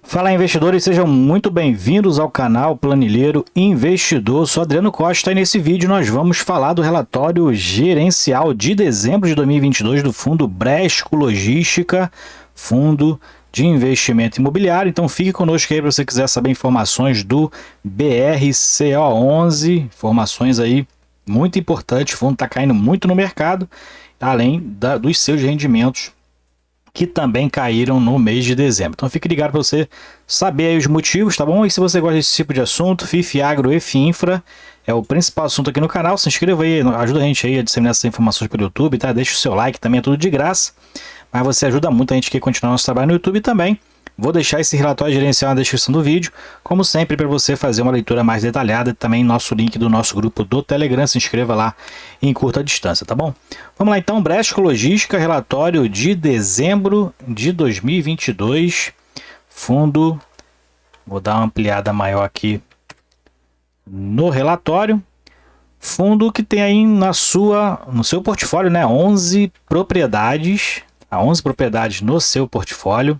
Fala, investidores, sejam muito bem-vindos ao canal Planilheiro Investidor. Sou Adriano Costa e nesse vídeo nós vamos falar do relatório gerencial de dezembro de 2022 do fundo Bresco Logística, fundo de investimento imobiliário. Então fique conosco aí para você quiser saber informações do BRCO11, informações aí muito importantes. O fundo está caindo muito no mercado, além dos seus rendimentos que também caíram no mês de dezembro. Então fique ligado para você saber aí os motivos, tá bom? E se você gosta desse tipo de assunto, FIF Agro e FINFRA é o principal assunto aqui no canal. Se inscreva aí, ajuda a gente aí a disseminar essas informações pelo YouTube, tá? Deixa o seu like, também é tudo de graça, mas você ajuda muito a gente a continuar nosso trabalho no YouTube também. Vou deixar esse relatório gerencial na descrição do vídeo, como sempre, para você fazer uma leitura mais detalhada. Também nosso link do nosso grupo do Telegram, se inscreva lá em curta distância, tá bom? Vamos lá então, Bresco Logística, relatório de dezembro de 2022, fundo, vou dar uma ampliada maior aqui no relatório, fundo que tem aí no seu portfólio, né, 11 propriedades, 11 propriedades no seu portfólio.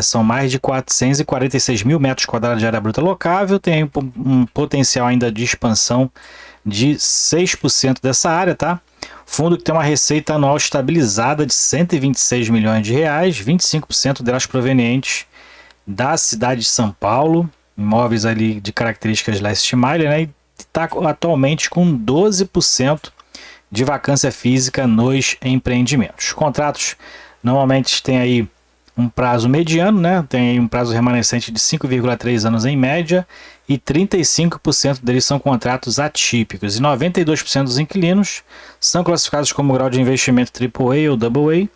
São mais de 446 mil metros quadrados de área bruta locável, tem um potencial ainda de expansão de 6% dessa área, tá? Fundo que tem uma receita anual estabilizada de 126 milhões de reais, 25% delas provenientes da cidade de São Paulo, imóveis ali de características last mile, né? E está atualmente com 12% de vacância física nos empreendimentos. Contratos normalmente têm aí um prazo mediano, né? Tem um prazo remanescente de 5,3 anos em média e 35% deles são contratos atípicos e 92% dos inquilinos são classificados como grau de investimento AAA ou AA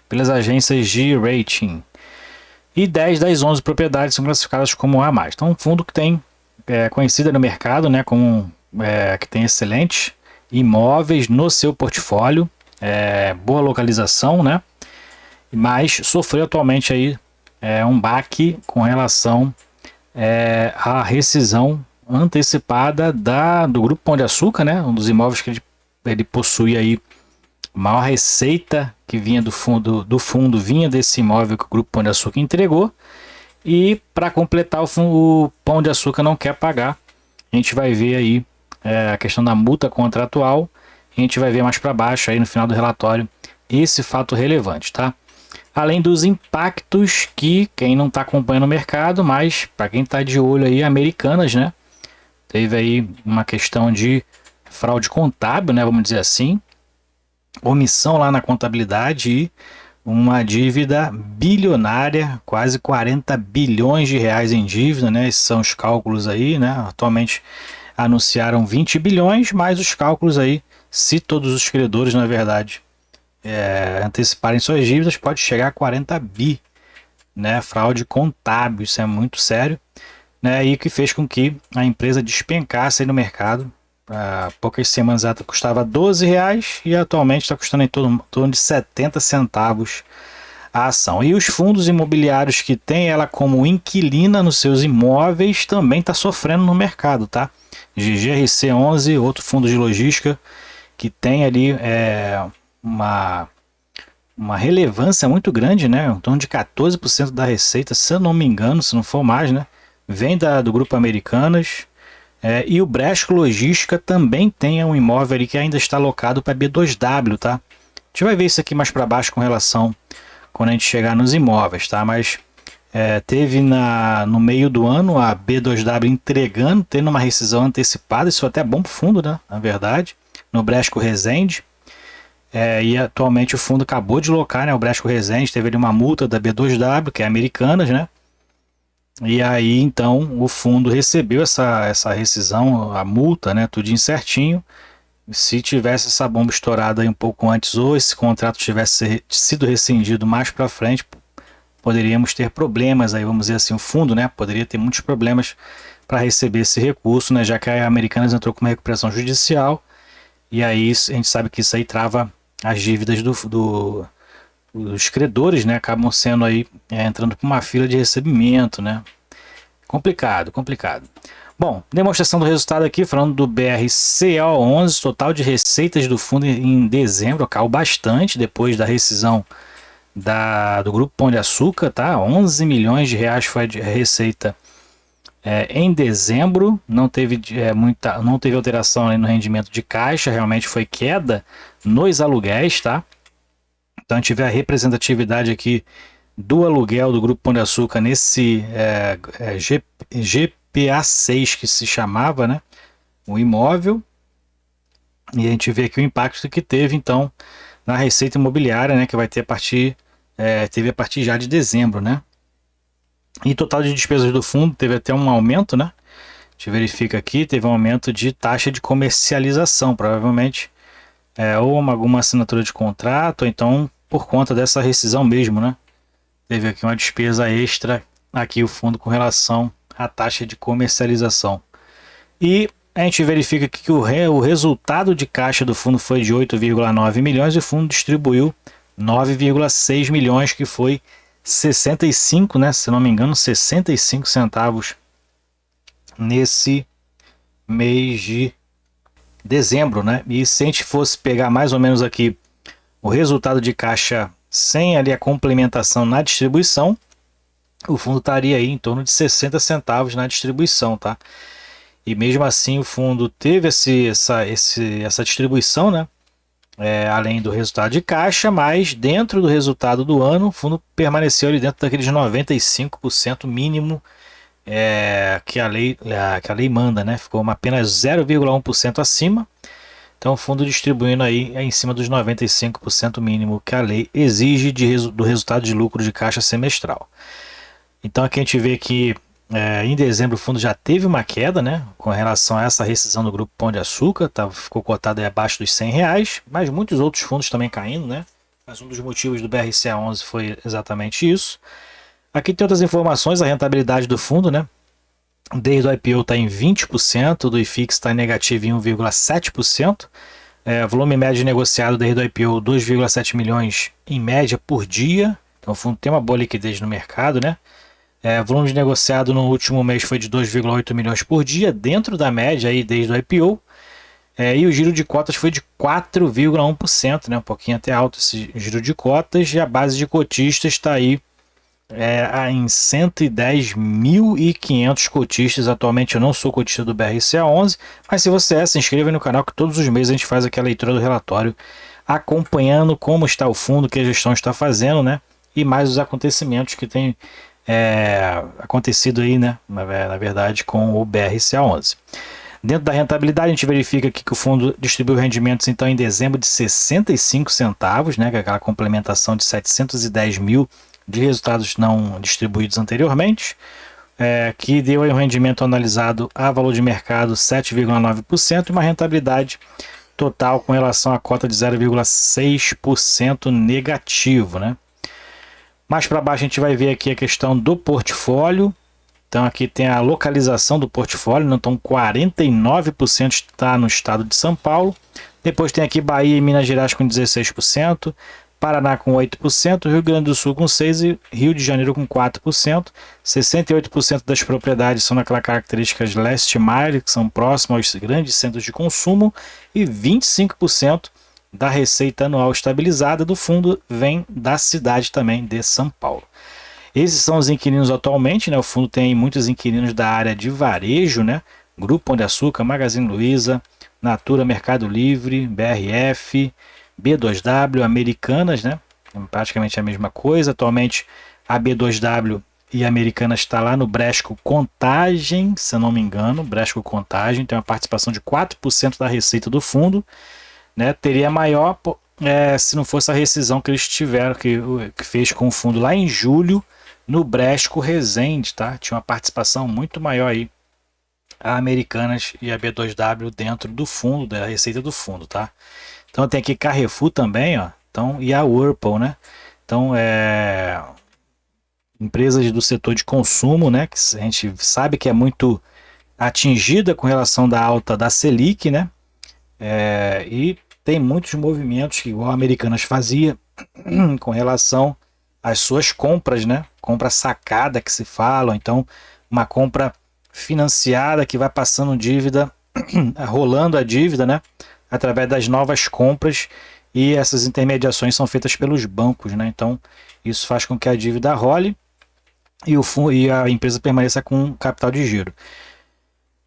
pelas agências de rating e 10 das 11 propriedades são classificadas como A+. Então, um fundo que tem conhecido no mercado, né? Que tem excelentes imóveis no seu portfólio, boa localização, né? Mas sofreu atualmente aí um baque com relação à rescisão antecipada do Grupo Pão de Açúcar, né? Um dos imóveis que ele possui aí, maior receita que vinha do fundo vinha desse imóvel que o Grupo Pão de Açúcar entregou, e para completar o Pão de Açúcar não quer pagar. A gente vai ver aí a questão da multa contratual, a gente vai ver mais para baixo aí no final do relatório esse fato relevante, tá? Além dos impactos que quem não está acompanhando o mercado, mas para quem está de olho aí, Americanas, né? Teve aí uma questão de fraude contábil, né? Vamos dizer assim, omissão lá na contabilidade e uma dívida bilionária, quase 40 bilhões de reais em dívida, né? Esses são os cálculos aí, né? Atualmente anunciaram 20 bilhões, mas os cálculos aí, se todos os credores, na verdade, anteciparem suas dívidas, pode chegar a 40 bi, né? Fraude contábil, isso é muito sério, né? E que fez com que a empresa despencasse aí no mercado. Há poucas semanas ela custava R$12 e atualmente está custando em torno de 70 centavos a ação. E os fundos imobiliários que tem ela como inquilina nos seus imóveis também está sofrendo no mercado, tá? GGRC11, outro fundo de logística que tem ali uma relevância muito grande, né? Em torno de 14% da receita, se eu não me engano, se não for mais, né? Vem do Grupo Americanas. E o Bresco Logística também tem um imóvel ali que ainda está alocado para B2W, tá? A gente vai ver isso aqui mais para baixo com relação quando a gente chegar nos imóveis, tá? Mas teve no meio do ano a B2W tendo uma rescisão antecipada, isso é até bom para o fundo, né? Na verdade, no Bresco Resende. E atualmente o fundo acabou de locar, né? O Bresco Resende teve ali uma multa da B2W, que é Americanas, né? E aí então o fundo recebeu essa rescisão, a multa, né? Tudinho certinho. Se tivesse essa bomba estourada aí um pouco antes, ou esse contrato tivesse sido rescindido mais para frente, poderíamos ter problemas aí, vamos dizer assim, o fundo, né? Poderia ter muitos problemas para receber esse recurso, né? Já que a Americanas entrou com uma recuperação judicial. E aí a gente sabe que isso aí trava as dívidas dos credores, né? Acabam sendo aí entrando para uma fila de recebimento, né? Complicado. Bom, demonstração do resultado aqui, falando do BRCO11, total de receitas do fundo em dezembro caiu bastante depois da rescisão do Grupo Pão de Açúcar, tá? 11 milhões de reais foi a receita em dezembro. Não teve, não teve alteração ali no rendimento de caixa, realmente foi queda nos aluguéis, tá? Então a gente vê a representatividade aqui do aluguel do Grupo Pão de Açúcar nesse GPA 6 que se chamava, né? O imóvel. E a gente vê aqui o impacto que teve então na receita imobiliária, né? Que vai ter teve a partir já de dezembro, né? E total de despesas do fundo teve até um aumento, né? A gente verifica aqui, teve um aumento de taxa de comercialização, provavelmente ou alguma assinatura de contrato, ou então por conta dessa rescisão mesmo, né? Teve aqui uma despesa extra aqui o fundo com relação à taxa de comercialização. E a gente verifica aqui que o resultado de caixa do fundo foi de 8,9 milhões e o fundo distribuiu 9,6 milhões, que foi 65, né, se não me engano, 65 centavos nesse mês de dezembro, né? E se a gente fosse pegar mais ou menos aqui o resultado de caixa sem ali a complementação na distribuição, o fundo estaria aí em torno de 60 centavos na distribuição, tá? E mesmo assim o fundo teve essa distribuição, né? Além do resultado de caixa, mas dentro do resultado do ano, o fundo permaneceu ali dentro daqueles 95% mínimo que a lei manda, né? Ficou apenas 0,1% acima. Então o fundo distribuindo aí em cima dos 95% mínimo que a lei exige do resultado de lucro de caixa semestral. Então aqui a gente vê que em dezembro o fundo já teve uma queda, né, com relação a essa rescisão do Grupo Pão de Açúcar, ficou cotado aí abaixo dos R$100, mas muitos outros fundos também caindo, né? Mas um dos motivos do BRCA11 foi exatamente isso. Aqui tem outras informações, a rentabilidade do fundo, né? Desde o IPO está em 20%, do IFIX está negativo em 1,7%. Volume médio negociado desde o IPO 2,7 milhões em média por dia. Então o fundo tem uma boa liquidez no mercado, né? Volume de negociado no último mês foi de 2,8 milhões por dia, dentro da média aí desde o IPO. E o giro de cotas foi de 4,1%, né? Um pouquinho até alto esse giro de cotas. E a base de cotistas está aí em 110.500 cotistas. Atualmente eu não sou cotista do BRCA11, mas se você se inscreva no canal, que todos os meses a gente faz aqui a leitura do relatório, acompanhando como está o fundo, que a gestão está fazendo, né? E mais os acontecimentos que tem acontecido aí, né? Na verdade, com o BRCA11. Dentro da rentabilidade, a gente verifica aqui que o fundo distribuiu rendimentos então em dezembro de 65 centavos, né? Que é aquela complementação de 710 mil de resultados não distribuídos anteriormente, que deu aí um rendimento analisado a valor de mercado 7,9% e uma rentabilidade total com relação à cota de 0,6% negativo, né? Mais para baixo a gente vai ver aqui a questão do portfólio. Então aqui tem a localização do portfólio, então 49% está no estado de São Paulo. Depois tem aqui Bahia e Minas Gerais com 16%, Paraná com 8%, Rio Grande do Sul com 6% e Rio de Janeiro com 4%. 68% das propriedades são naquelas características last mile, que são próximas aos grandes centros de consumo, e 25% da receita anual estabilizada do fundo vem da cidade também de São Paulo. Esses são os inquilinos atualmente, né? O fundo tem muitos inquilinos da área de varejo, né? Grupo Pão de Açúcar, Magazine Luiza, Natura, Mercado Livre, BRF, B2W, Americanas, né? Praticamente a mesma coisa. Atualmente a B2W e a Americanas está lá no Bresco Contagem, se eu não me engano, Bresco Contagem tem uma participação de 4% da receita do fundo, né? Teria maior se não fosse a rescisão que eles tiveram, que fez com o fundo lá em julho no Bresco Resende, tá? Tinha uma participação muito maior aí a Americanas e a B2W dentro do fundo, da receita do fundo, tá? Então tem aqui Carrefour também, ó. Então, e a Whirlpool, né? Então empresas do setor de consumo, né? Que a gente sabe que é muito atingida com relação da alta da Selic, né? E tem muitos movimentos que igual a Americanas fazia com relação às suas compras, né? Compra sacada que se fala, então uma compra financiada que vai passando dívida, rolando a dívida, né? Através das novas compras e essas intermediações são feitas pelos bancos, né? Então isso faz com que a dívida role e a empresa permaneça com capital de giro.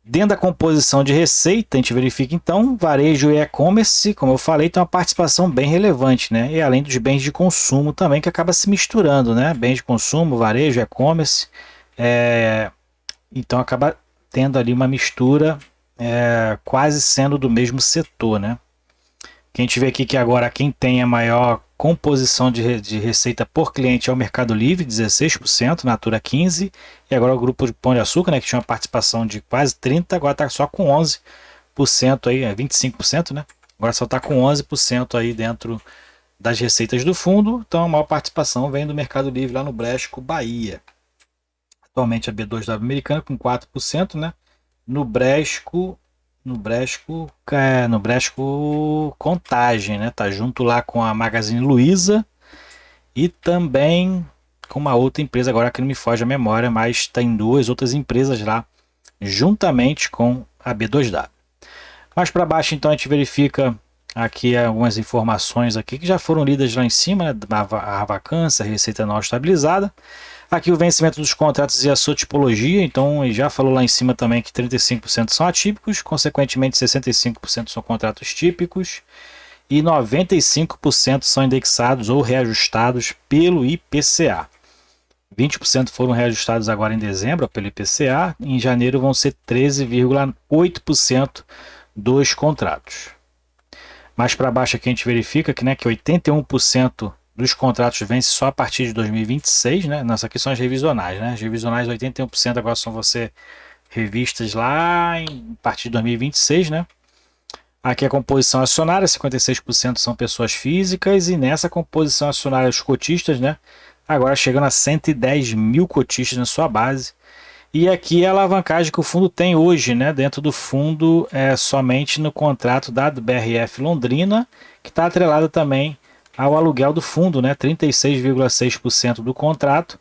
Dentro da composição de receita, a gente verifica então varejo e e-commerce, como eu falei, tem uma participação bem relevante, né? E além dos bens de consumo também, que acaba se misturando, né? Bens de consumo, varejo, e-commerce, então acaba tendo ali uma mistura, quase sendo do mesmo setor, né? Que a gente vê aqui que agora quem tem a maior composição de receita por cliente é o Mercado Livre, 16%, Natura 15%, e agora o grupo de Pão de Açúcar, né, que tinha uma participação de quase 30%, agora está só com 11%, aí, 25%, né? Agora só está com 11% aí dentro das receitas do fundo, então a maior participação vem do Mercado Livre lá no Bresco, Bahia. Atualmente a B2W americana com 4%, né? No Bresco Contagem, né? Tá junto lá com a Magazine Luiza e também com uma outra empresa, agora que não me foge a memória, mas tem duas outras empresas lá, juntamente com a B2W. Mais para baixo, então, a gente verifica aqui algumas informações aqui que já foram lidas lá em cima, né? A vacância, a receita não estabilizada. Aqui o vencimento dos contratos e a sua tipologia, então já falou lá em cima também que 35% são atípicos, consequentemente 65% são contratos típicos e 95% são indexados ou reajustados pelo IPCA. 20% foram reajustados agora em dezembro pelo IPCA, em janeiro vão ser 13,8% dos contratos. Mais para baixo aqui a gente verifica que, né, que 81% dos contratos vence só a partir de 2026, né? Nossa, aqui são as revisionais, né? As revisionais 81% agora são revistas lá a partir de 2026, né? Aqui a composição acionária, 56% são pessoas físicas, e nessa composição acionária os cotistas, né? Agora chegando a 110 mil cotistas na sua base. E aqui a alavancagem que o fundo tem hoje, né? Dentro do fundo somente no contrato da BRF Londrina, que está atrelado também ao aluguel do fundo, né? 36,6% do contrato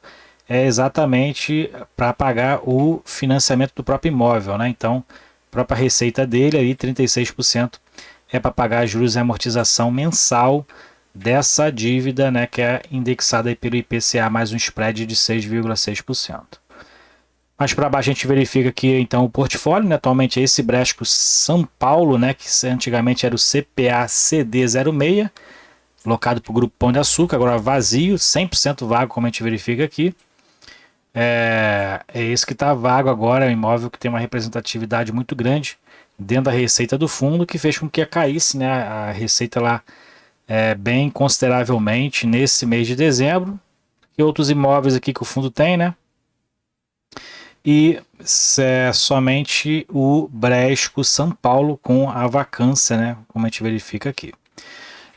é exatamente para pagar o financiamento do próprio imóvel, né? Então, a própria receita dele aí, 36% é para pagar juros e amortização mensal dessa dívida, né? Que é indexada aí pelo IPCA mais um spread de 6,6%. Mais para baixo a gente verifica que então o portfólio, né? Atualmente é esse Bresco São Paulo, né? Que antigamente era o CPA-CD06, locado para o Grupo Pão de Açúcar, agora vazio, 100% vago, como a gente verifica aqui. É esse que está vago agora, é um imóvel que tem uma representatividade muito grande dentro da receita do fundo, que fez com que caísse, né, a receita lá bem consideravelmente nesse mês de dezembro. E outros imóveis aqui que o fundo tem, né? E somente o Bresco São Paulo com a vacância, né, como a gente verifica aqui.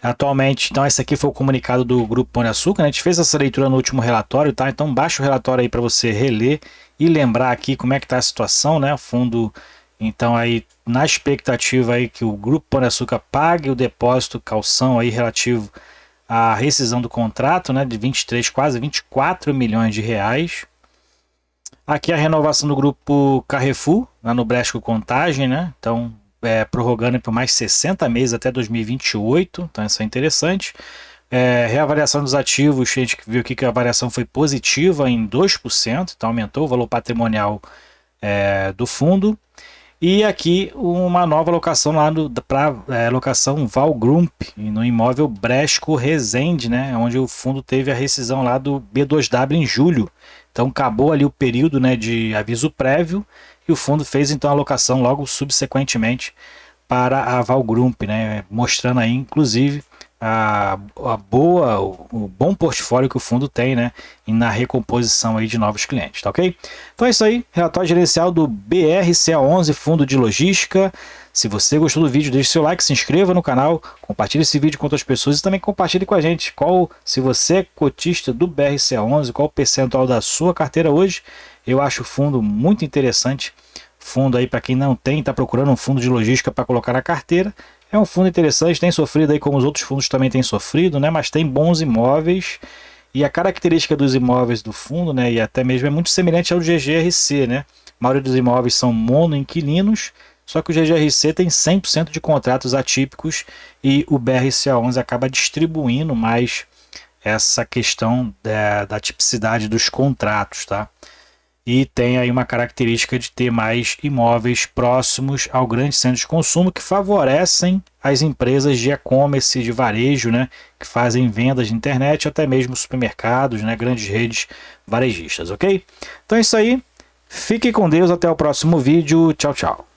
Atualmente, então esse aqui foi o comunicado do Grupo Pão de Açúcar, né? A gente fez essa leitura no último relatório, tá? Então baixa o relatório aí para você reler e lembrar aqui como é que está a situação, né? O fundo, então aí na expectativa aí que o Grupo Pão de Açúcar pague o depósito calção aí relativo à rescisão do contrato, né? De 23, quase 24 milhões de reais. Aqui a renovação do Grupo Carrefour, lá no Bresco Contagem, né? Então prorrogando por mais 60 meses até 2028, então isso é interessante. Reavaliação dos ativos, a gente viu aqui que a variação foi positiva em 2%, então aumentou o valor patrimonial do fundo. E aqui uma nova alocação lá para alocação Valgrump, no imóvel Bresco Resende, né, onde o fundo teve a rescisão lá do B2W em julho. Então acabou ali o período, né, de aviso prévio, e o fundo fez então a alocação logo subsequentemente para a Valgrump, né, mostrando aí inclusive o bom portfólio que o fundo tem, né, na recomposição aí de novos clientes, tá ok? Então é isso aí, relatório gerencial do BRCA11 Fundo de Logística. Se você gostou do vídeo, deixe seu like, se inscreva no canal, compartilhe esse vídeo com outras pessoas e também compartilhe com a gente se você é cotista do BRCA11, qual o percentual da sua carteira hoje. Eu acho o fundo muito interessante, fundo aí para quem não tem, está procurando um fundo de logística para colocar na carteira. É um fundo interessante, tem sofrido aí como os outros fundos também têm sofrido, né? Mas tem bons imóveis e a característica dos imóveis do fundo, né? E até mesmo é muito semelhante ao GGRC, né? A maioria dos imóveis são monoinquilinos, Só que o GGRC tem 100% de contratos atípicos e o BRCA11 acaba distribuindo mais essa questão da tipicidade dos contratos, tá? E tem aí uma característica de ter mais imóveis próximos ao grande centro de consumo que favorecem as empresas de e-commerce, de varejo, né, que fazem vendas de internet, até mesmo supermercados, né, grandes redes varejistas, ok? Então é isso aí, fique com Deus, até o próximo vídeo, tchau, tchau.